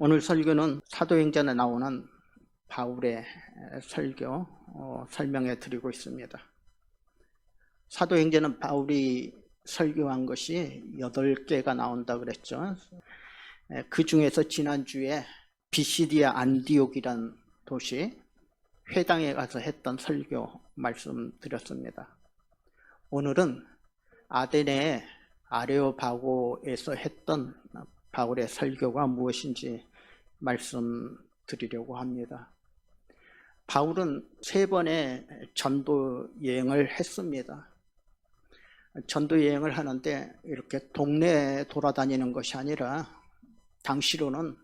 오늘 설교는 사도행전에 나오는 바울의 설교 설명해 드리고 있습니다. 사도행전은 바울이 설교한 것이 8개가 나온다 그랬죠. 그 중에서 지난주에 비시디아 안디옥이란 도시 회당에 가서 했던 설교 말씀드렸습니다. 오늘은 아데네 아레오바고에서 했던 바울의 설교가 무엇인지 말씀드리려고 합니다. 바울은 3번의 전도 여행을 했습니다. 전도 여행을 하는데 이렇게 동네 돌아다니는 것이 아니라 당시로는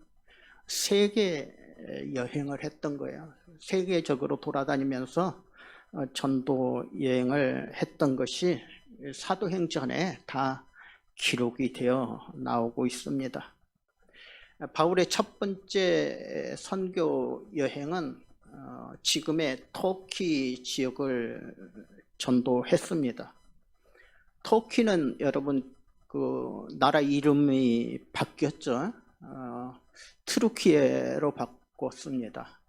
세계 여행을 했던 거예요. 세계적으로 돌아다니면서 전도 여행을 했던 것이 사도행전에 다 기록이 되어 나오고 있습니다. 바울의 첫 번째 선교 여행은 지금의 터키 지역을 전도했습니다. 터키는 여러분 그 나라 이름이 바뀌었죠. 트루키에로 바꿨습니다.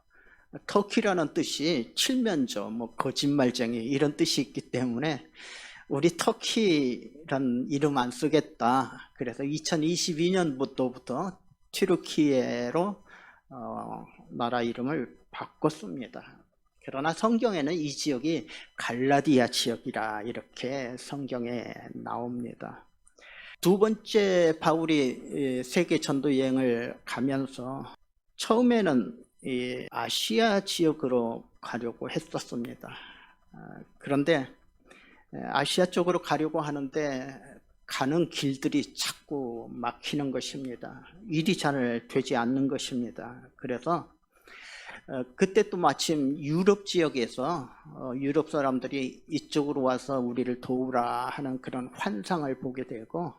터키라는 뜻이 칠면조, 거짓말쟁이 이런 뜻이 있기 때문에 우리 터키란 이름 안 쓰겠다. 그래서 2022년부터 튀르키예로 나라 이름을 바꿨습니다. 그러나 성경에는 이 지역이 갈라디아 지역이라 이렇게 성경에 나옵니다. 두 번째 바울이 세계 전도 여행을 가면서 처음에는 이 아시아 지역으로 가려고 했었습니다. 그런데 아시아 쪽으로 가려고 하는데 가는 길들이 자꾸 막히는 것입니다. 일이 잘 되지 않는 것입니다. 그래서 그때 또 마침 유럽 지역에서 유럽 사람들이 이쪽으로 와서 우리를 도우라 하는 그런 환상을 보게 되고,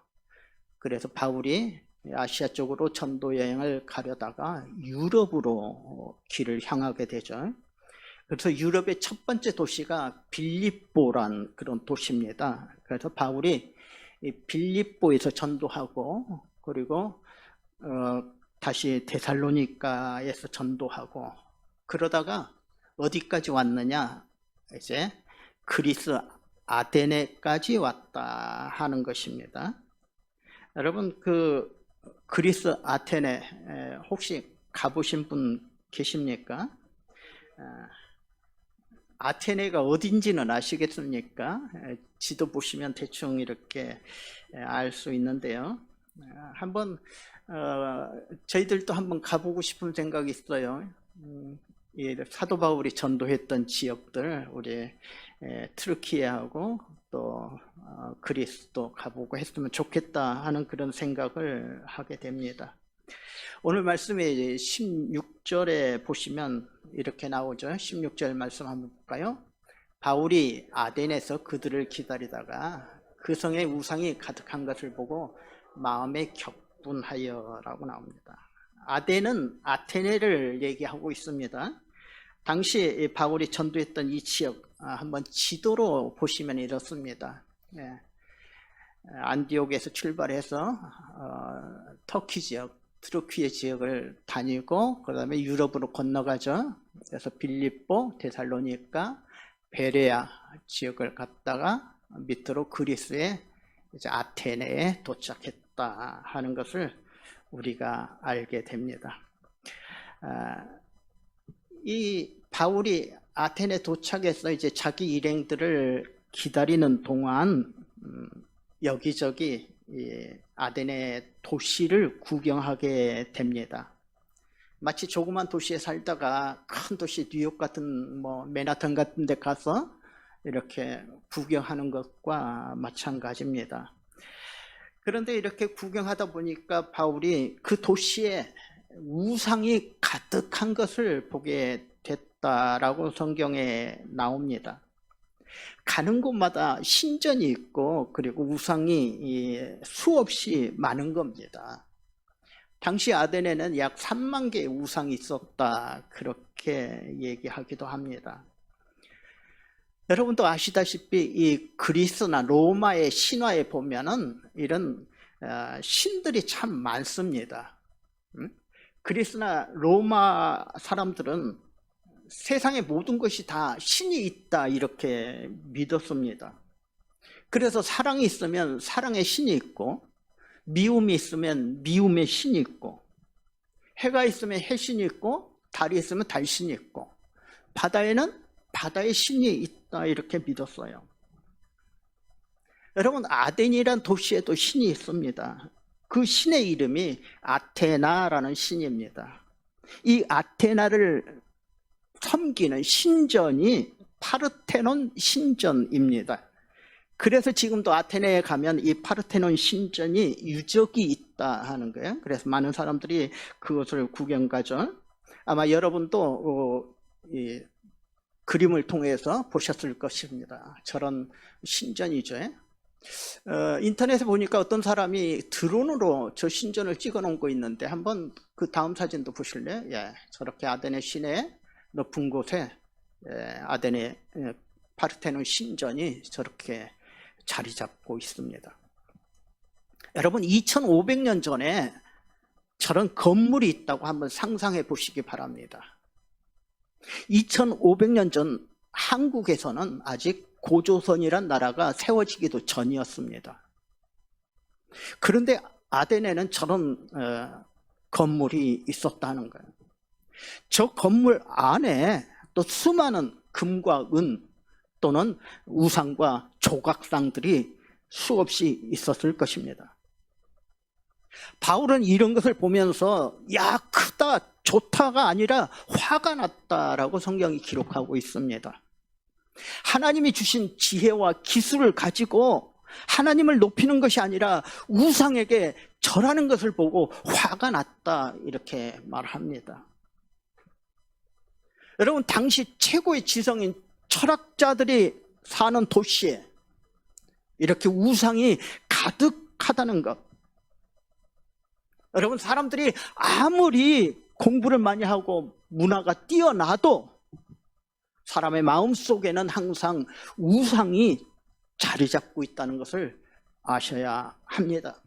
그래서 바울이 아시아 쪽으로 전도 여행을 가려다가 유럽으로 길을 향하게 되죠. 그래서 유럽의 첫 번째 도시가 빌립보란 그런 도시입니다. 그래서 바울이 빌립보에서 전도하고, 그리고 다시 데살로니가에서 전도하고, 그러다가 어디까지 왔느냐, 이제 그리스 아테네까지 왔다 하는 것입니다. 여러분 그 그리스 아테네 혹시 가보신 분 계십니까? 아테네가 어딘지는 아시겠습니까? 지도 보시면 대충 이렇게 알 수 있는데요. 한번 저희들도 한번 가보고 싶은 생각이 있어요. 사도 바울이 전도했던 지역들, 우리 트루키예하고 또 그리스도 가보고 했으면 좋겠다 하는 그런 생각을 하게 됩니다. 오늘 말씀에 16절에 보시면 이렇게 나오죠. 16절 말씀 한번 볼까요? 바울이 아덴에서 그들을 기다리다가 그 성에 우상이 가득한 것을 보고 마음에 격분하여 라고 나옵니다. 아덴은 아테네를 얘기하고 있습니다. 당시 바울이 전도했던 이 지역 한번 지도로 보시면 이렇습니다. 안디옥에서 출발해서 터키 지역, 트루키예 지역을 다니고 그 다음에 유럽으로 건너가죠. 그래서 빌립보, 데살로니가, 베레아 지역을 갔다가 밑으로 그리스의 이제 아테네에 도착했다 하는 것을 우리가 알게 됩니다. 이 바울이 아테네 도착해서 이제 자기 일행들을 기다리는 동안 여기저기 아테네 도시를 구경하게 됩니다. 마치 조그만 도시에 살다가 큰 도시 뉴욕 같은 맨하탄 같은 데 가서 이렇게 구경하는 것과 마찬가지입니다. 그런데 이렇게 구경하다 보니까 바울이 그 도시에 우상이 가득한 것을 보게 됐다라고 성경에 나옵니다. 가는 곳마다 신전이 있고 그리고 우상이 수없이 많은 겁니다. 당시 아테네는 약 3만 개의 우상이 있었다 그렇게 얘기하기도 합니다. 여러분도 아시다시피 이 그리스나 로마의 신화에 보면은 이런 신들이 참 많습니다. 그리스나 로마 사람들은 세상의 모든 것이 다 신이 있다 이렇게 믿었습니다. 그래서 사랑이 있으면 사랑의 신이 있고, 미움이 있으면 미움의 신이 있고, 해가 있으면 해신이 있고, 달이 있으면 달신이 있고, 바다에는 바다의 신이 있다 이렇게 믿었어요. 여러분, 아덴이란 도시에도 신이 있습니다. 그 신의 이름이 아테나라는 신입니다. 이 아테나를 섬기는 신전이 파르테논 신전입니다. 그래서 지금도 아테네에 가면 이 파르테논 신전이 유적이 있다 하는 거예요. 그래서 많은 사람들이 그것을 구경 가죠. 아마 여러분도 이 그림을 통해서 보셨을 것입니다. 저런 신전이죠. 인터넷에 보니까 어떤 사람이 드론으로 저 신전을 찍어 놓은 거 있는데, 한번 그 다음 사진도 보실래요? 예, 저렇게 아테네 시내 높은 곳에 아테네 파르테논 신전이 저렇게 자리 잡고 있습니다. 여러분, 2500년 전에 저런 건물이 있다고 한번 상상해 보시기 바랍니다. 2500년 전 한국에서는 아직 고조선이란 나라가 세워지기도 전이었습니다. 그런데 아테네는 저런 건물이 있었다는 거예요. 저 건물 안에 또 수많은 금과 은 또는 우상과 조각상들이 수없이 있었을 것입니다. 바울은 이런 것을 보면서 야, 크다, 좋다가 아니라 화가 났다라고 성경이 기록하고 있습니다. 하나님이 주신 지혜와 기술을 가지고 하나님을 높이는 것이 아니라 우상에게 절하는 것을 보고 화가 났다 이렇게 말합니다. 여러분, 당시 최고의 지성인 철학자들이 사는 도시에 이렇게 우상이 가득하다는 것. 여러분, 사람들이 아무리 공부를 많이 하고 문화가 뛰어나도 사람의 마음속에는 항상 우상이 자리 잡고 있다는 것을 아셔야 합니다.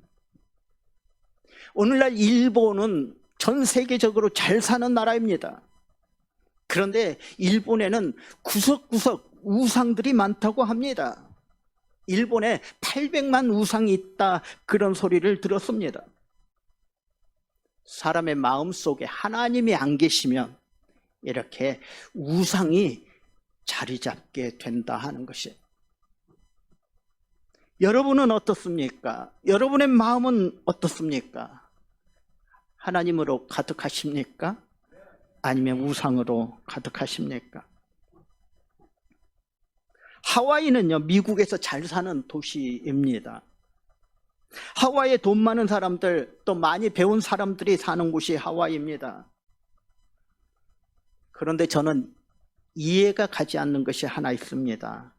오늘날 일본은 전 세계적으로 잘 사는 나라입니다. 그런데 일본에는 구석구석 우상들이 많다고 합니다. 일본에 800만 우상이 있다, 그런 소리를 들었습니다. 사람의 마음속에 하나님이 안 계시면 이렇게 우상이 자리 잡게 된다 하는 것이. 여러분은 어떻습니까? 여러분의 마음은 어떻습니까? 하나님으로 가득하십니까? 아니면 우상으로 가득하십니까? 하와이는요, 미국에서 잘 사는 도시입니다. 하와이에 돈 많은 사람들, 또 많이 배운 사람들이 사는 곳이 하와이입니다. 그런데 저는 이해가 가지 않는 것이 하나 있습니다.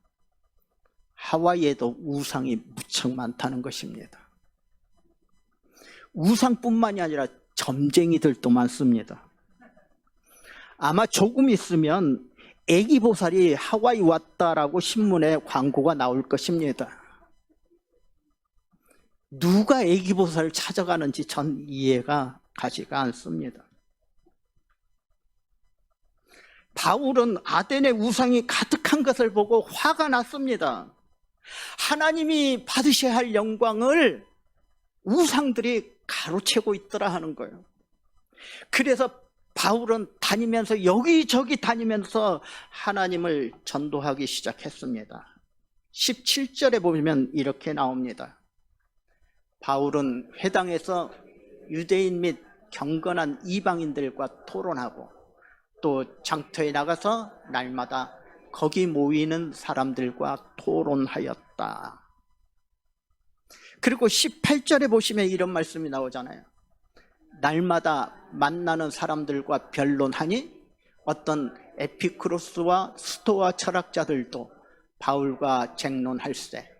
하와이에도 우상이 무척 많다는 것입니다. 우상뿐만이 아니라 점쟁이들도 많습니다. 아마 조금 있으면 애기보살이 하와이 왔다라고 신문에 광고가 나올 것입니다. 누가 애기보살을 찾아가는지 전 이해가 가지가 않습니다. 바울은 아테네 우상이 가득한 것을 보고 화가 났습니다. 하나님이 받으셔야 할 영광을 우상들이 가로채고 있더라 하는 거예요. 그래서 바울은 다니면서 여기저기 다니면서 하나님을 전도하기 시작했습니다. 17절에 보면 이렇게 나옵니다. 바울은 회당에서 유대인 및 경건한 이방인들과 토론하고 또 장터에 나가서 날마다 거기 모이는 사람들과 토론하였다. 그리고 18절에 보시면 이런 말씀이 나오잖아요. 날마다 만나는 사람들과 변론하니 어떤 에피쿠로스와 스토아 철학자들도 바울과 쟁론할세.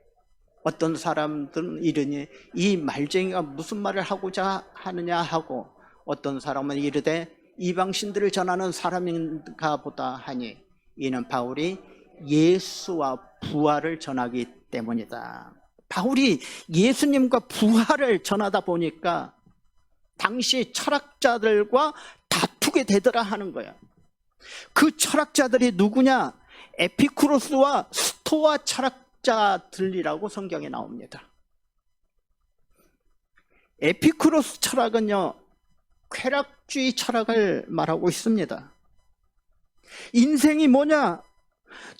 어떤 사람들은 이르니 이 말쟁이가 무슨 말을 하고자 하느냐 하고, 어떤 사람은 이르되 이방신들을 전하는 사람인가 보다 하니 이는 바울이 예수와 부활을 전하기 때문이다. 바울이 예수님과 부활을 전하다 보니까 당시 철학자들과 다투게 되더라 하는 거예요. 그 철학자들이 누구냐? 에피쿠로스와 스토아 철학자들이라고 성경에 나옵니다. 에피쿠로스 철학은요, 쾌락주의 철학을 말하고 있습니다. 인생이 뭐냐?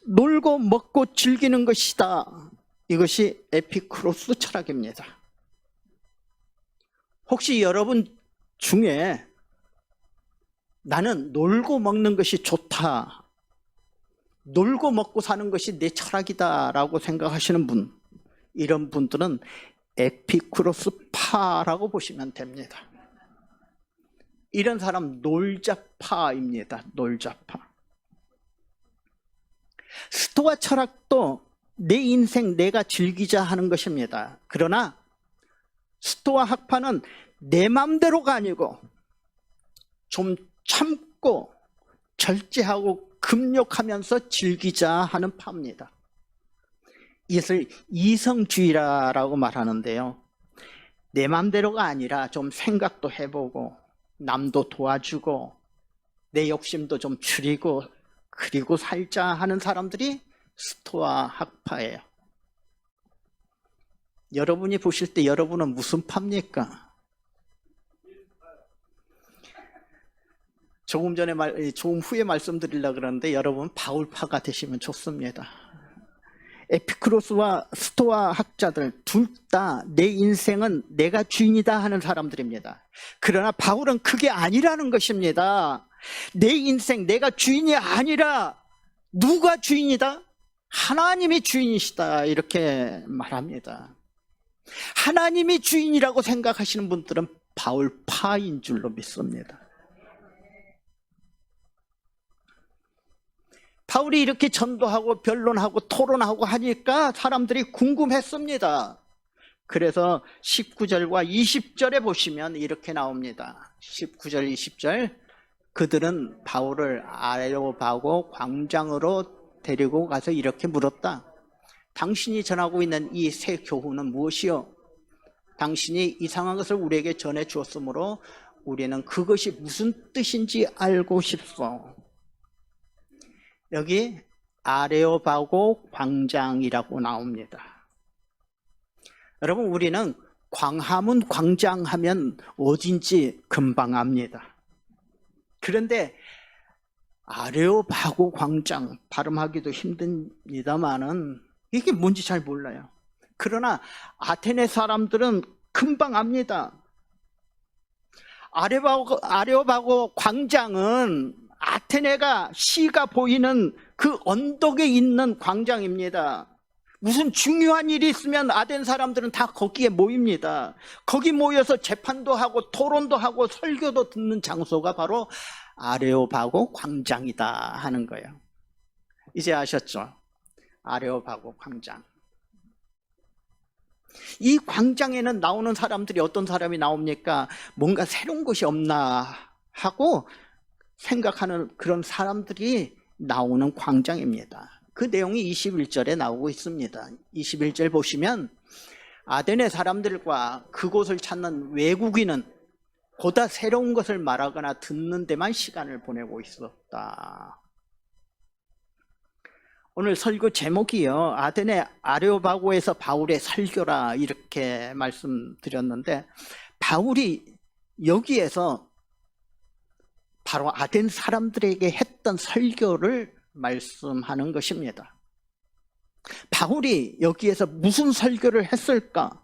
놀고 먹고 즐기는 것이다. 이것이 에피쿠로스 철학입니다. 혹시 여러분 중에 나는 놀고 먹는 것이 좋다, 놀고 먹고 사는 것이 내 철학이다 라고 생각하시는 분, 이런 분들은 에피쿠로스파라고 보시면 됩니다. 이런 사람 놀자파입니다. 놀자파. 스토아 철학도 내 인생 내가 즐기자 하는 것입니다. 그러나 스토아 학파는 내 맘대로가 아니고 좀 참고 절제하고 금욕하면서 즐기자 하는 파입니다. 이것을 이성주의라고 말하는데요, 내 맘대로가 아니라 좀 생각도 해보고 남도 도와주고 내 욕심도 좀 줄이고 그리고 살자 하는 사람들이 스토아 학파예요. 여러분이 보실 때 여러분은 무슨 파입니까? 조금 후에 말씀드리려고 그러는데 여러분 바울파가 되시면 좋습니다. 에피쿠로스와 스토아 학자들 둘 다 내 인생은 내가 주인이다 하는 사람들입니다. 그러나 바울은 그게 아니라는 것입니다. 내 인생 내가 주인이 아니라 누가 주인이다? 하나님이 주인이시다, 이렇게 말합니다. 하나님이 주인이라고 생각하시는 분들은 바울파인 줄로 믿습니다. 바울이 이렇게 전도하고 변론하고 토론하고 하니까 사람들이 궁금했습니다. 그래서 19절과 20절에 보시면 이렇게 나옵니다. 19절 20절, 그들은 바울을 아레오바고 광장으로 데리고 가서 이렇게 물었다. 당신이 전하고 있는 이 새 교훈은 무엇이요? 당신이 이상한 것을 우리에게 전해 주었으므로 우리는 그것이 무슨 뜻인지 알고 싶소. 여기 아레오바고 광장이라고 나옵니다. 여러분, 우리는 광화문 광장 하면 어딘지 금방 압니다. 그런데 아레오바고 광장 발음하기도 힘듭니다만은 이게 뭔지 잘 몰라요. 그러나 아테네 사람들은 금방 압니다. 아레오바고 광장은 아테네가 시가 보이는 그 언덕에 있는 광장입니다. 무슨 중요한 일이 있으면 아덴 사람들은 다 거기에 모입니다. 거기 모여서 재판도 하고 토론도 하고 설교도 듣는 장소가 바로 아레오바고 광장이다 하는 거예요. 이제 아셨죠? 아레오바고 광장. 이 광장에는 나오는 사람들이 어떤 사람이 나옵니까? 뭔가 새로운 것이 없나 하고 생각하는 그런 사람들이 나오는 광장입니다. 그 내용이 21절에 나오고 있습니다. 21절 보시면 아데네 사람들과 그곳을 찾는 외국인은 보다 새로운 것을 말하거나 듣는 데만 시간을 보내고 있었다. 오늘 설교 제목이요, 아데네 아레오바고에서 바울의 설교라 이렇게 말씀드렸는데, 바울이 여기에서 바로 아덴 사람들에게 했던 설교를 말씀하는 것입니다. 바울이 여기에서 무슨 설교를 했을까?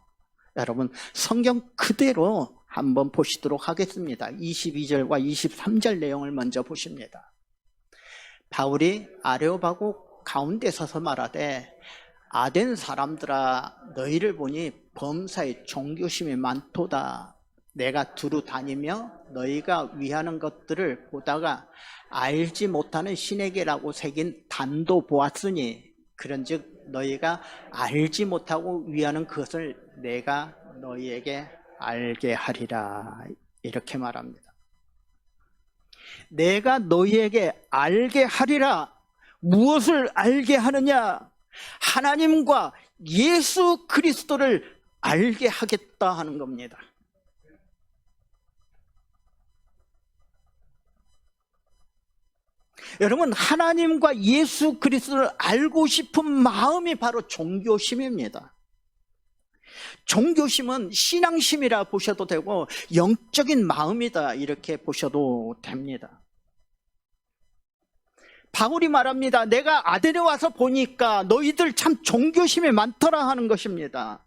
여러분, 성경 그대로 한번 보시도록 하겠습니다. 22절과 23절 내용을 먼저 보십니다. 바울이 아레오바고 가운데 서서 말하되, 아덴 사람들아, 너희를 보니 범사에 종교심이 많도다. 내가 두루 다니며 너희가 위하는 것들을 보다가 알지 못하는 신에게라고 새긴 단도 보았으니, 그런즉 너희가 알지 못하고 위하는 그것을 내가 너희에게 알게 하리라, 이렇게 말합니다. 내가 너희에게 알게 하리라. 무엇을 알게 하느냐? 하나님과 예수 그리스도를 알게 하겠다 하는 겁니다. 여러분, 하나님과 예수 그리스도를 알고 싶은 마음이 바로 종교심입니다. 종교심은 신앙심이라 보셔도 되고 영적인 마음이다 이렇게 보셔도 됩니다. 바울이 말합니다. 내가 아덴에 와서 보니까 너희들 참 종교심이 많더라 하는 것입니다.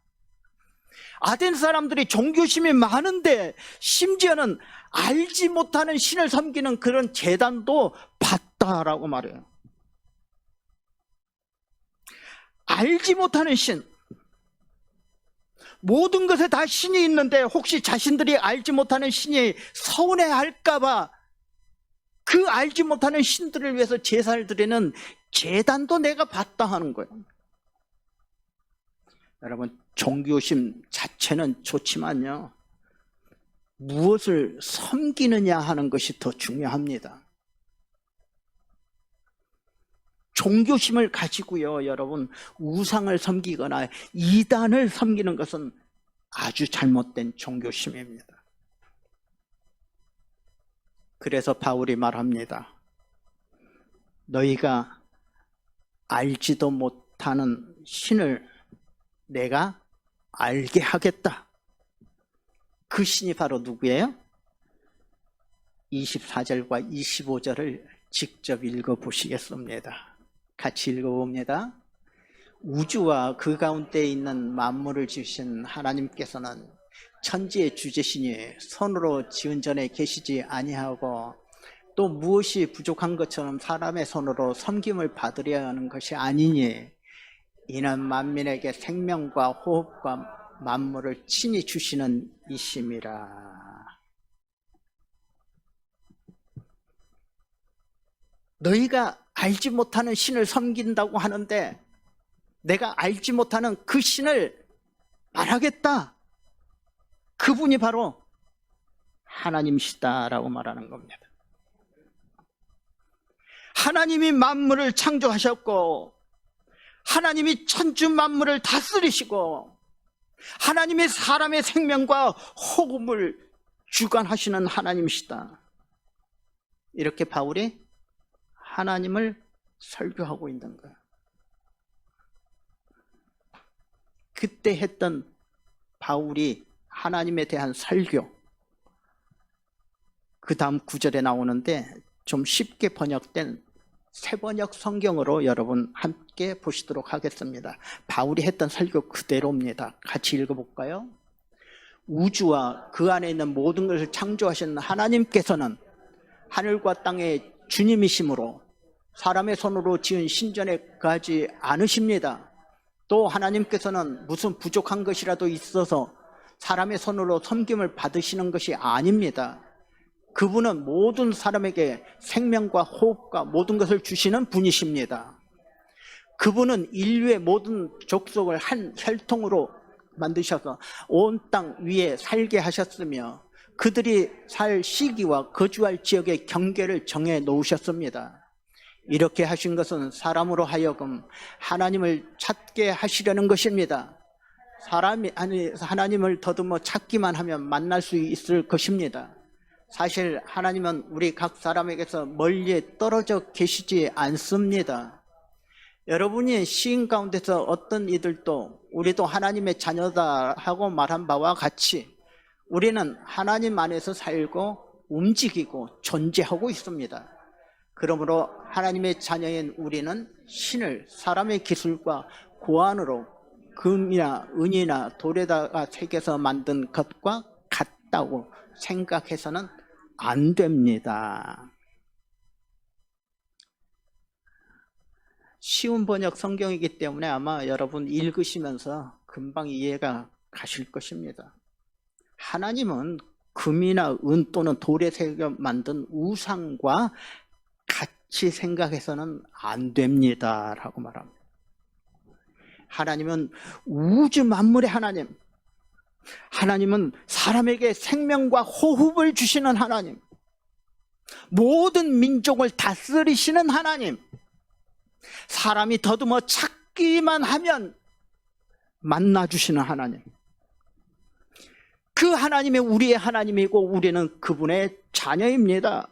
아덴 사람들이 종교심이 많은데 심지어는 알지 못하는 신을 섬기는 그런 제단도 봤다라고 말해요. 알지 못하는 신, 모든 것에 다 신이 있는데 혹시 자신들이 알지 못하는 신이 서운해할까 봐 그 알지 못하는 신들을 위해서 제사를 드리는 제단도 내가 봤다 하는 거예요. 여러분, 종교심 자체는 좋지만요, 무엇을 섬기느냐 하는 것이 더 중요합니다. 종교심을 가지고요, 여러분, 우상을 섬기거나 이단을 섬기는 것은 아주 잘못된 종교심입니다. 그래서 바울이 말합니다. 너희가 알지도 못하는 신을 내가 알게 하겠다. 그 신이 바로 누구예요? 24절과 25절을 직접 읽어보시겠습니다. 같이 읽어봅니다. 우주와 그 가운데 있는 만물을 지으신 하나님께서는 천지의 주제시니 손으로 지은 전에 계시지 아니하고 또 무엇이 부족한 것처럼 사람의 손으로 섬김을 받으려 하는 것이 아니니 이는 만민에게 생명과 호흡과 만물을 친히 주시는 이심이라. 너희가 알지 못하는 신을 섬긴다고 하는데 내가 알지 못하는 그 신을 말하겠다. 그분이 바로 하나님이시다라고 말하는 겁니다. 하나님이 만물을 창조하셨고 하나님이 천주 만물을 다스리시고 하나님이 사람의 생명과 호흡을 주관하시는 하나님이시다. 이렇게 바울이 하나님을 설교하고 있는 거예요. 그때 했던 바울이 하나님에 대한 설교, 그 다음 구절에 나오는데 좀 쉽게 번역된 새번역 성경으로 여러분 함께 보시도록 하겠습니다. 바울이 했던 설교 그대로입니다. 같이 읽어볼까요? 우주와 그 안에 있는 모든 것을 창조하신 하나님께서는 하늘과 땅의 주님이시므로 사람의 손으로 지은 신전에 가지 않으십니다. 또 하나님께서는 무슨 부족한 것이라도 있어서 사람의 손으로 섬김을 받으시는 것이 아닙니다. 그분은 모든 사람에게 생명과 호흡과 모든 것을 주시는 분이십니다. 그분은 인류의 모든 족속을 한 혈통으로 만드셔서 온 땅 위에 살게 하셨으며 그들이 살 시기와 거주할 지역의 경계를 정해 놓으셨습니다. 이렇게 하신 것은 사람으로 하여금 하나님을 찾게 하시려는 것입니다. 사람이 하나님을 더듬어 찾기만 하면 만날 수 있을 것입니다. 사실 하나님은 우리 각 사람에게서 멀리 떨어져 계시지 않습니다. 여러분이 시인 가운데서 어떤 이들도 우리도 하나님의 자녀다 하고 말한 바와 같이 우리는 하나님 안에서 살고 움직이고 존재하고 있습니다. 그러므로 하나님의 자녀인 우리는 신을 사람의 기술과 고안으로 금이나 은이나 돌에다가 새겨서 만든 것과 같다고 생각해서는 안 됩니다. 쉬운 번역 성경이기 때문에 아마 여러분 읽으시면서 금방 이해가 가실 것입니다. 하나님은 금이나 은 또는 돌에 새겨 만든 우상과 같이 생각해서는 안 됩니다 라고 말합니다. 하나님은 우주 만물의 하나님, 하나님은 사람에게 생명과 호흡을 주시는 하나님, 모든 민족을 다스리시는 하나님, 사람이 더듬어 찾기만 하면 만나주시는 하나님, 그 하나님이 우리의 하나님이고 우리는 그분의 자녀입니다.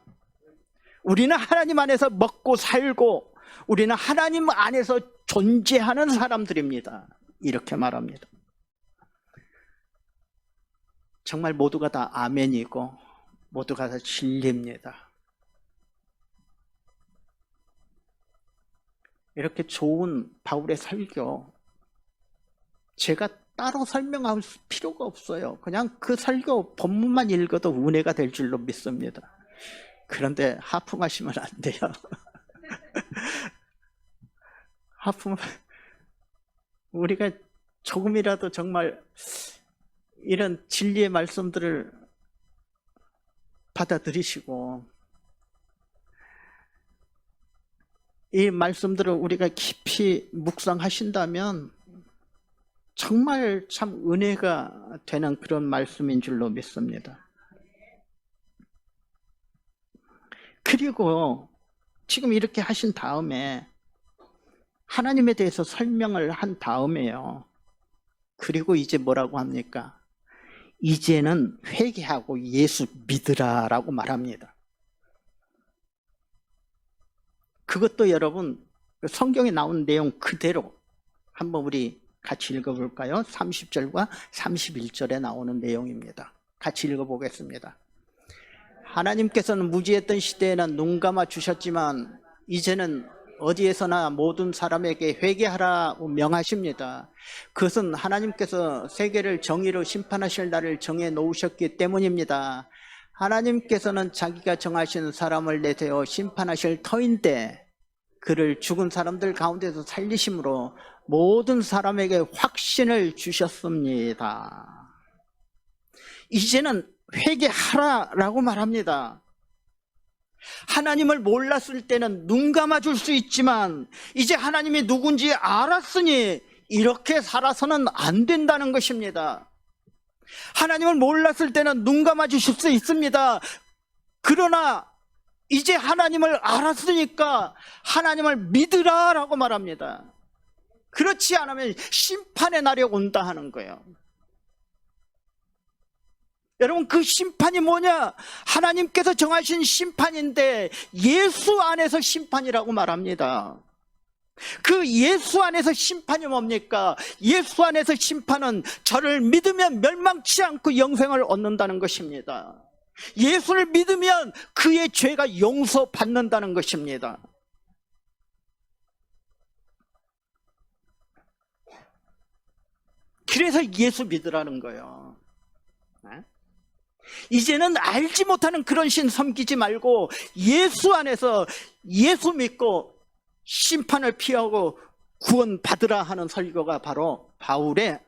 우리는 하나님 안에서 먹고 살고 우리는 하나님 안에서 존재하는 사람들입니다. 이렇게 말합니다. 정말 모두가 다 아멘이고 모두가 다 진리입니다. 이렇게 좋은 바울의 설교, 제가 따로 설명할 필요가 없어요. 그냥 그 설교 본문만 읽어도 은혜가 될 줄로 믿습니다. 그런데 하품하시면 안 돼요. 하품, 우리가 조금이라도 정말 이런 진리의 말씀들을 받아들이시고 이 말씀들을 우리가 깊이 묵상하신다면 정말 참 은혜가 되는 그런 말씀인 줄로 믿습니다. 그리고 지금 이렇게 하신 다음에 하나님에 대해서 설명을 한 다음에요. 그리고 이제 뭐라고 합니까? 이제는 회개하고 예수 믿으라라고 말합니다. 그것도 여러분 성경에 나온 내용 그대로 한번 우리 같이 읽어볼까요? 30절과 31절에 나오는 내용입니다. 같이 읽어보겠습니다. 하나님께서는 무지했던 시대에는 눈 감아 주셨지만 이제는 어디에서나 모든 사람에게 회개하라고 명하십니다. 그것은 하나님께서 세계를 정의로 심판하실 날을 정해 놓으셨기 때문입니다. 하나님께서는 자기가 정하신 사람을 내세워 심판하실 터인데 그를 죽은 사람들 가운데서 살리심으로 모든 사람에게 확신을 주셨습니다. 이제는 회개하라라고 말합니다. 하나님을 몰랐을 때는 눈 감아줄 수 있지만 이제 하나님이 누군지 알았으니 이렇게 살아서는 안 된다는 것입니다. 하나님을 몰랐을 때는 눈 감아주실 수 있습니다. 그러나 이제 하나님을 알았으니까 하나님을 믿으라라고 말합니다. 그렇지 않으면 심판의 날이 온다 하는 거예요. 여러분 그 심판이 뭐냐? 하나님께서 정하신 심판인데 예수 안에서 심판이라고 말합니다. 그 예수 안에서 심판이 뭡니까? 예수 안에서 심판은 저를 믿으면 멸망치 않고 영생을 얻는다는 것입니다. 예수를 믿으면 그의 죄가 용서받는다는 것입니다. 그래서 예수 믿으라는 거예요. 이제는 알지 못하는 그런 신 섬기지 말고 예수 안에서 예수 믿고 심판을 피하고 구원 받으라 하는 설교가 바로 바울의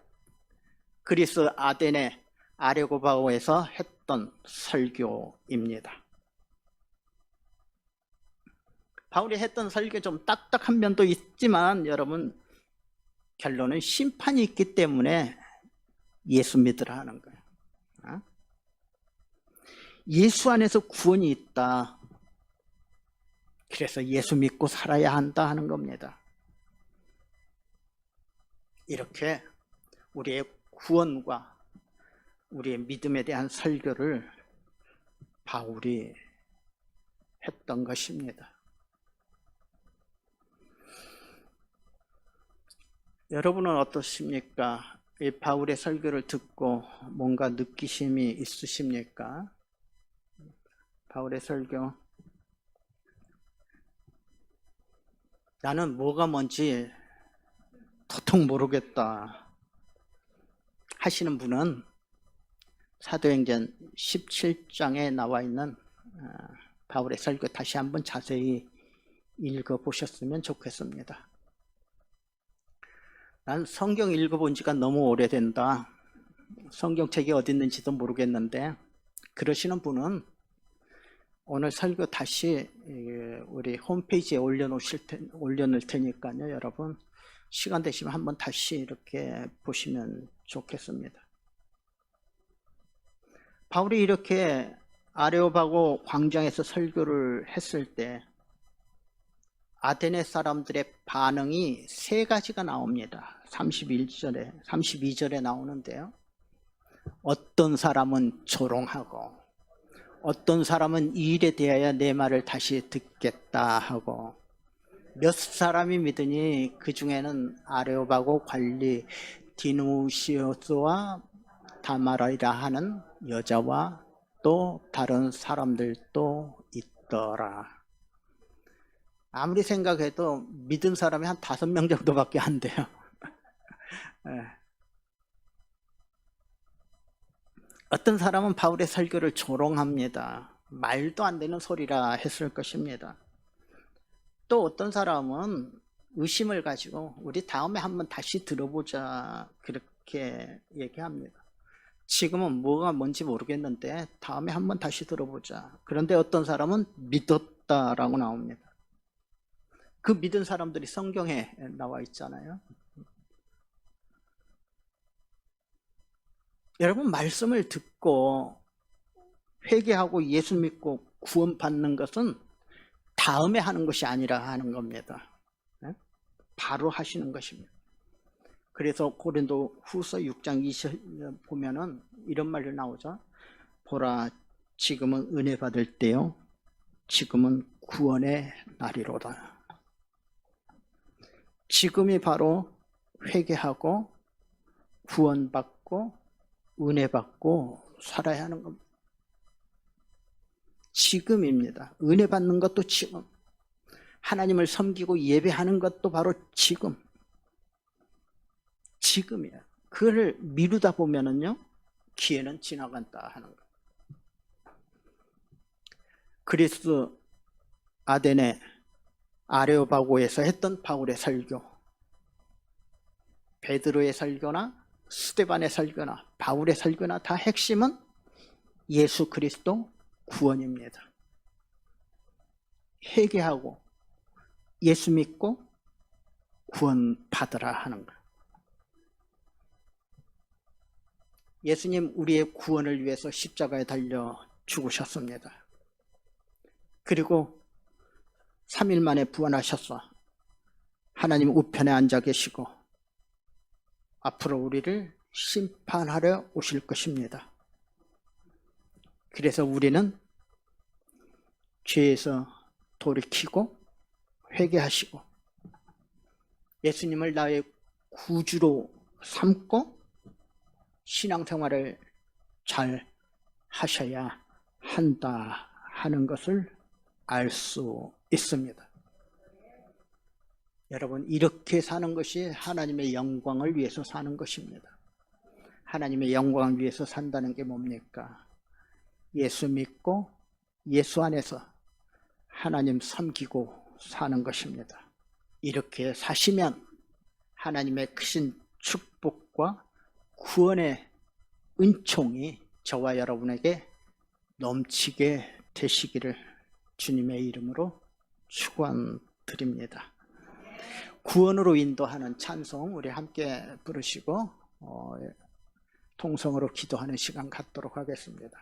그리스 아데네 아레고바오에서 했던 설교입니다. 바울이 했던 설교 좀 딱딱한 면도 있지만 여러분 결론은 심판이 있기 때문에 예수 믿으라 하는 거예요. 예수 안에서 구원이 있다. 그래서 예수 믿고 살아야 한다 하는 겁니다. 이렇게 우리의 구원과 우리의 믿음에 대한 설교를 바울이 했던 것입니다. 여러분은 어떠십니까? 이 바울의 설교를 듣고 뭔가 느끼심이 있으십니까? 바울의 설교, 나는 뭐가 뭔지 도통 모르겠다 하시는 분은 사도행전 17장에 나와 있는 바울의 설교 다시 한번 자세히 읽어보셨으면 좋겠습니다. 난 성경 읽어본 지가 너무 오래된다, 성경책이 어디 있는지도 모르겠는데 그러시는 분은 오늘 설교 다시 우리 홈페이지에 올려놓을 테니까요. 여러분 시간 되시면 한번 다시 이렇게 보시면 좋겠습니다. 바울이 이렇게 아레오바고 광장에서 설교를 했을 때 아테네 사람들의 반응이 세 가지가 나옵니다. 32절에 나오는데요. 어떤 사람은 조롱하고 어떤 사람은 이 일에 대하여 내 말을 다시 듣겠다 하고, 몇 사람이 믿으니 그 중에는 아레오바고 관리 디누시오스와 다마라이라 하는 여자와 또 다른 사람들도 있더라. 아무리 생각해도 믿은 사람이 한 5명 정도밖에 안 돼요. 어떤 사람은 바울의 설교를 조롱합니다. 말도 안 되는 소리라 했을 것입니다. 또 어떤 사람은 의심을 가지고 우리 다음에 한번 다시 들어보자 그렇게 얘기합니다. 지금은 뭐가 뭔지 모르겠는데 다음에 한번 다시 들어보자. 그런데 어떤 사람은 믿었다라고 나옵니다. 그 믿은 사람들이 성경에 나와 있잖아요. 여러분, 말씀을 듣고 회개하고 예수 믿고 구원받는 것은 다음에 하는 것이 아니라 하는 겁니다. 바로 하시는 것입니다. 그래서 고린도 후서 6장 20 보면은 이런 말이 나오죠. 보라, 지금은 은혜 받을 때요, 지금은 구원의 날이로다. 지금이 바로 회개하고 구원받고 은혜 받고 살아야 하는 겁니다. 지금입니다. 은혜 받는 것도 지금, 하나님을 섬기고 예배하는 것도 바로 지금이에요. 그걸 미루다 보면은요, 기회는 지나간다 하는 거예요. 그리스 아덴의 아레오바고에서 했던 바울의 설교, 베드로의 설교나 스데반의 설교나 바울의 설교나 다 핵심은 예수 그리스도 구원입니다. 회개하고 예수 믿고 구원 받으라 하는 거예요. 예수님 우리의 구원을 위해서 십자가에 달려 죽으셨습니다. 그리고 3일 만에 부활하셔서 하나님 우편에 앉아 계시고 앞으로 우리를 심판하러 오실 것입니다. 그래서 우리는 죄에서 돌이키고 회개하시고 예수님을 나의 구주로 삼고 신앙생활을 잘 하셔야 한다 하는 것을 알 수 있습니다. 여러분, 이렇게 사는 것이 하나님의 영광을 위해서 사는 것입니다. 하나님의 영광을 위해서 산다는 게 뭡니까? 예수 믿고 예수 안에서 하나님 섬기고 사는 것입니다. 이렇게 사시면 하나님의 크신 축복과 구원의 은총이 저와 여러분에게 넘치게 되시기를 주님의 이름으로 축원드립니다. 구원으로 인도하는 찬송 우리 함께 부르시고 통성으로 기도하는 시간 갖도록 하겠습니다.